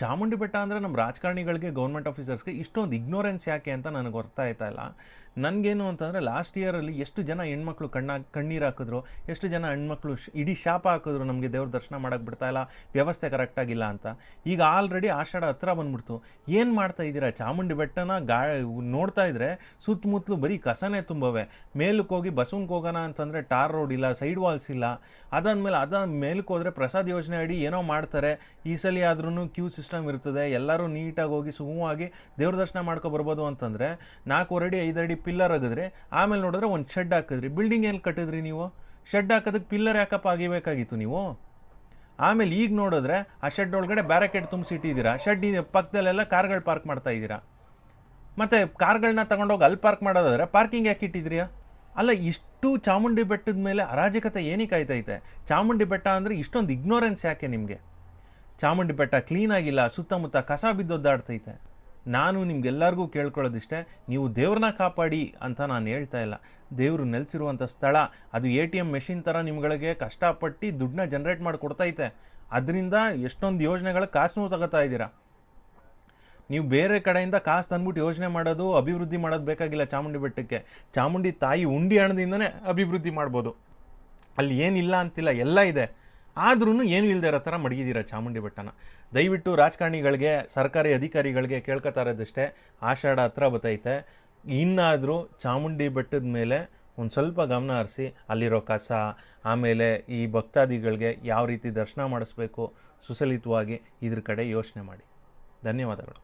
ಚಾಮುಂಡಿ ಬೆಟ್ಟ ಅಂದರೆ ನಮ್ಮ ರಾಜಕಾರಣಿಗಳಿಗೆ ಗೌರ್ಮೆಂಟ್ ಆಫೀಸರ್ಸ್ಗೆ ಇಷ್ಟೊಂದು ಇಗ್ನೋರೆನ್ಸ್ ಯಾಕೆ ಅಂತ ನನಗೆ ಗೊತ್ತಾಯ್ತಾ ಇಲ್ಲ. ನನಗೇನು ಅಂತಂದರೆ ಲಾಸ್ಟ್ ಇಯರಲ್ಲಿ ಎಷ್ಟು ಜನ ಹೆಣ್ಮಕ್ಳು ಕಣ್ಣೀರು ಹಾಕಿದ್ರು, ಎಷ್ಟು ಜನ ಹೆಣ್ಮಕ್ಳು ಇಡೀ ಶಾಪ ಹಾಕಿದ್ರು, ನಮಗೆ ದೇವ್ರ ದರ್ಶನ ಮಾಡೋಕ್ಕೆ ಬಿಡ್ತಾಯಿಲ್ಲ, ವ್ಯವಸ್ಥೆ ಕರೆಕ್ಟಾಗಿಲ್ಲ ಅಂತ. ಈಗ ಆಲ್ರೆಡಿ ಆಷಾಢ ಹತ್ರ ಬಂದ್ಬಿಡ್ತು. ಏನು ಮಾಡ್ತಾ ಇದ್ದೀರಾ? ಚಾಮುಂಡಿ ಬೆಟ್ಟನ ನೋಡ್ತಾ ಇದ್ರೆ ಸುತ್ತಮುತ್ತಲು ಬರೀ ಕಸನೇ ತುಂಬವೆ. ಮೇಲಕ್ಕೆ ಹೋಗಿ ಬಸವನ್ಗೆ ಹೋಗೋಣ ಅಂತಂದರೆ ಟಾರ್ ರೋಡ್ ಇಲ್ಲ, ಸೈಡ್ ವಾಲ್ಸ್ ಇಲ್ಲ. ಅದಾದ ಮೇಲಕ್ಕೆ ಹೋದರೆ ಪ್ರಸಾದ್ ಯೋಜನೆ ಅಡಿ ಏನೋ ಮಾಡ್ತಾರೆ. ಈ ಸಲ ಆದ್ರೂ ಕ್ಯೂ ಸಿಸ್ಟಮ್ ಇರ್ತದೆ, ಎಲ್ಲರೂ ನೀಟಾಗಿ ಹೋಗಿ ಸುಗಮವಾಗಿ ದೇವ್ರ ದರ್ಶನ ಮಾಡ್ಕೊಬರ್ಬೋದು ಅಂತಂದರೆ 4 ಅಡಿ 5 ಅಡಿ ಪಿಲ್ಲರ್ ಆಗಿದ್ರೆ ಆಮೇಲೆ ನೋಡಿದ್ರೆ ಒಂದು ಶೆಡ್ ಹಾಕಿದ್ರಿ. ಬಿಲ್ಡಿಂಗ್ ಎಲ್ಲಿ ಕಟ್ಟಿದ್ರಿ ನೀವು? ಶೆಡ್ ಹಾಕೋದಕ್ಕೆ ಪಿಲ್ಲರ್ ಯಾಕಪ್ಪ ಆಗಿಬೇಕಾಗಿತ್ತು ನೀವು? ಆಮೇಲೆ ಈಗ ನೋಡಿದ್ರೆ ಆ ಶೆಡ್ ಒಳಗಡೆ ಬ್ಯಾರಕೇಡ್ ತುಂಬಿಸಿಟ್ಟಿದ್ದೀರಾ. ಶೆಡ್ ಪಕ್ಕದಲ್ಲೆಲ್ಲ ಕಾರ್ಗಳು ಪಾರ್ಕ್ ಮಾಡ್ತಾ ಇದ್ದೀರಾ. ಮತ್ತು ಕಾರ್ಗಳನ್ನ ತಗೊಂಡೋಗಿ ಅಲ್ಲಿ ಪಾರ್ಕ್ ಮಾಡೋದಾದ್ರೆ ಪಾರ್ಕಿಂಗ್ ಯಾಕೆ ಇಟ್ಟಿದ್ರಿಯಾ? ಅಲ್ಲ, ಇಷ್ಟು ಚಾಮುಂಡಿ ಬೆಟ್ಟದ ಮೇಲೆ ಅರಾಜಕತೆ ಏನಕ್ಕೆ ಆಯ್ತೈತೆ? ಚಾಮುಂಡಿ ಬೆಟ್ಟ ಅಂದರೆ ಇಷ್ಟೊಂದು ಇಗ್ನೋರೆನ್ಸ್ ಯಾಕೆ ನಿಮಗೆ? ಚಾಮುಂಡಿ ಬೆಟ್ಟ ಕ್ಲೀನಾಗಿಲ್ಲ, ಸುತ್ತಮುತ್ತ ಕಸ ಬಿದ್ದೊದ್ದಾಡ್ತೈತೆ. ನಾನು ನಿಮ್ಗೆಲ್ಲರಿಗೂ ಕೇಳ್ಕೊಳ್ಳೋದಿಷ್ಟೇ, ನೀವು ದೇವ್ರನ್ನ ಕಾಪಾಡಿ ಅಂತ ನಾನು ಹೇಳ್ತಾ ಇಲ್ಲ. ದೇವರು ನೆಲೆಸಿರುವಂಥ ಸ್ಥಳ ಅದು ATM ಮೆಷಿನ್ ಥರ ನಿಮ್ಗಳಿಗೆ ಕಷ್ಟಪಟ್ಟು ದುಡ್ಡನ್ನ ಜನ್ರೇಟ್ ಮಾಡಿ ಕೊಡ್ತೈತೆ. ಅದರಿಂದ ಎಷ್ಟೊಂದು ಯೋಜನೆಗಳ ಕಾಸು ತಗೋತಾ ಇದ್ದೀರಾ. ನೀವು ಬೇರೆ ಕಡೆಯಿಂದ ಕಾಸು ತಂದ್ಬಿಟ್ಟು ಯೋಜನೆ ಮಾಡೋದು, ಅಭಿವೃದ್ಧಿ ಮಾಡೋದು ಬೇಕಾಗಿಲ್ಲ ಚಾಮುಂಡಿ ಬೆಟ್ಟಕ್ಕೆ. ಚಾಮುಂಡಿ ತಾಯಿ ಉಂಡಿ ಹಣದಿಂದನೇ ಅಭಿವೃದ್ಧಿ ಮಾಡ್ಬೋದು. ಅಲ್ಲಿ ಏನಿಲ್ಲ ಅಂತಿಲ್ಲ, ಎಲ್ಲ ಇದೆ. ಆದ್ರೂ ಏನು ಇಲ್ಲದೆ ಇರೋ ಥರ ಮಡಗಿದ್ದೀರ ಚಾಮುಂಡಿ ಬೆಟ್ಟನ. ದಯವಿಟ್ಟು ರಾಜಕಾರಣಿಗಳಿಗೆ, ಸರ್ಕಾರಿ ಅಧಿಕಾರಿಗಳಿಗೆ ಕೇಳ್ಕೊತಾ ಇರೋದಷ್ಟೇ, ಆಷಾಢ ಹತ್ರ ಬರ್ತೈತೆ, ಇನ್ನಾದರೂ ಚಾಮುಂಡಿ ಬೆಟ್ಟದ ಮೇಲೆ ಒಂದು ಸ್ವಲ್ಪ ಗಮನ ಹರಿಸಿ ಅಲ್ಲಿರೋ ಕಸ, ಆಮೇಲೆ ಈ ಭಕ್ತಾದಿಗಳಿಗೆ ಯಾವ ರೀತಿ ದರ್ಶನ ಮಾಡಿಸ್ಬೇಕು ಸುಸಲಿತವಾಗಿ, ಇದ್ರ ಕಡೆ ಯೋಚನೆ ಮಾಡಿ. ಧನ್ಯವಾದಗಳು.